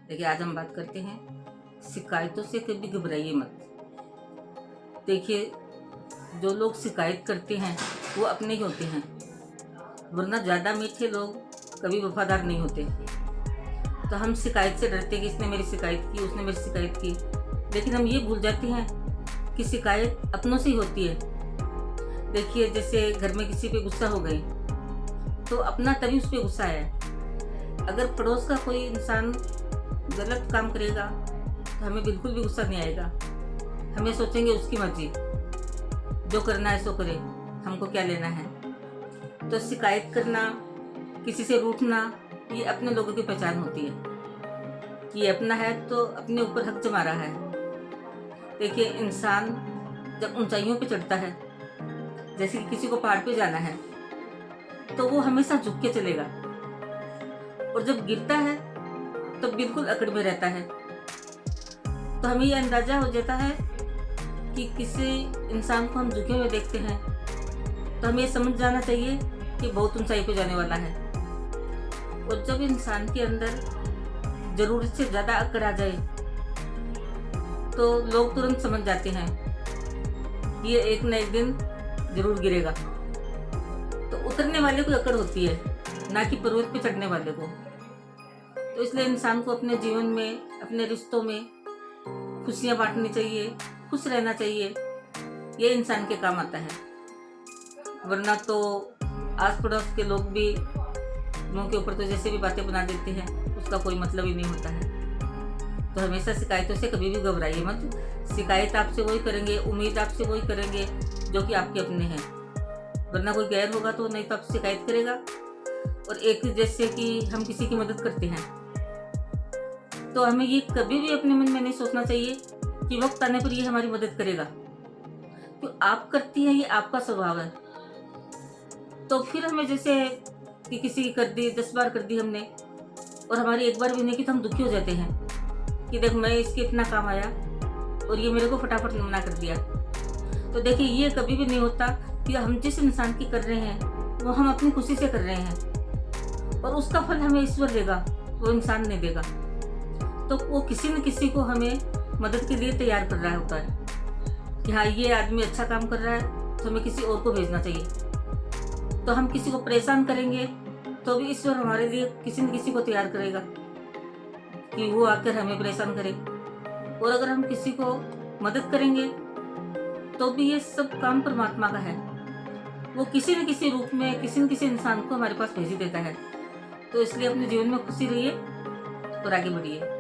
देखिए, आज हम बात करते हैं शिकायतों से कभी घबराइए मत। देखिए, जो लोग शिकायत करते हैं वो अपने ही होते हैं, वरना ज़्यादा मीठे लोग कभी वफादार नहीं होते। तो हम शिकायत से डरते हैं कि इसने मेरी शिकायत की, उसने मेरी शिकायत की, लेकिन हम ये भूल जाते हैं कि शिकायत अपनों से ही होती है। देखिए, जैसे घर में किसी पे गुस्सा हो गए तो अपना तभी उस पर गुस्सा है। अगर पड़ोस का कोई इंसान गलत काम करेगा तो हमें बिल्कुल भी गुस्सा नहीं आएगा। हमें सोचेंगे उसकी मर्जी, जो करना है सो करे, हमको क्या लेना है। तो शिकायत करना, किसी से रूठना, ये अपने लोगों की पहचान होती है कि ये अपना है तो अपने ऊपर हक जमा रहा है। देखिए, इंसान जब ऊंचाइयों पे चढ़ता है, जैसे कि किसी को पहाड़ पे जाना है, तो वो हमेशा झुक के चलेगा, और जब गिरता है तो बिल्कुल अकड़ में रहता है। तो हमें ये अंदाजा हो जाता है कि किसी इंसान को हम झुके हुए देखते हैं तो हमें ये समझ जाना चाहिए कि बहुत ऊंचाई पे जाने वाला है। और जब इंसान के अंदर जरूरत से ज़्यादा अकड़ आ जाए तो लोग तुरंत समझ जाते हैं कि ये एक न एक दिन जरूर गिरेगा। तो उतरने वाले को अकड़ होती है, ना कि पर्वत पे चढ़ने वाले को। तो इसलिए इंसान को अपने जीवन में, अपने रिश्तों में खुशियाँ बांटनी चाहिए, खुश रहना चाहिए। ये इंसान के काम आता है, वरना तो आस पड़ोस के लोग भी मुंह के ऊपर तो जैसे भी बातें बना देते हैं, उसका कोई मतलब ही नहीं होता है। तो हमेशा शिकायतों से कभी भी घबराइए मत। शिकायत आपसे वही करेंगे, उम्मीद आपसे वही करेंगे जो कि आपके अपने हैं, वरना कोई गैर होगा तो नहीं तो आपसे शिकायत करेगा। और एक जैसे कि हम किसी की मदद करते हैं तो हमें ये कभी भी अपने मन में नहीं सोचना चाहिए कि वक्त आने पर ये हमारी मदद करेगा। तो आप करती हैं, ये आपका स्वभाव है। तो फिर हमें जैसे कि किसी की कर दी, 10 बार कर दी हमने, और हमारी एक बार भी नहीं की, तो हम दुखी हो जाते हैं कि देख, मैं इसके इतना काम आया और ये मेरे को फटाफट मना कर दिया। तो देखिए, ये कभी भी नहीं होता कि हम जिस इंसान की कर रहे हैं वो हम अपनी खुशी से कर रहे हैं, और उसका फल हमें ईश्वर देगा, वो इंसान नहीं देगा। तो वो किसी न किसी को हमें मदद के लिए तैयार कर रहा होता है कि हाँ, ये आदमी अच्छा काम कर रहा है तो हमें किसी और को भेजना चाहिए। तो हम किसी को परेशान करेंगे तो भी ईश्वर हमारे लिए किसी न किसी को तैयार करेगा कि वो आकर हमें परेशान करे। और अगर हम किसी को मदद करेंगे तो भी ये सब काम परमात्मा का है, वो किसी न किसी रूप में किसी न किसी इंसान को हमारे पास भेज ही देता है। तो इसलिए अपने जीवन में खुशी रहिए और आगे बढ़िए।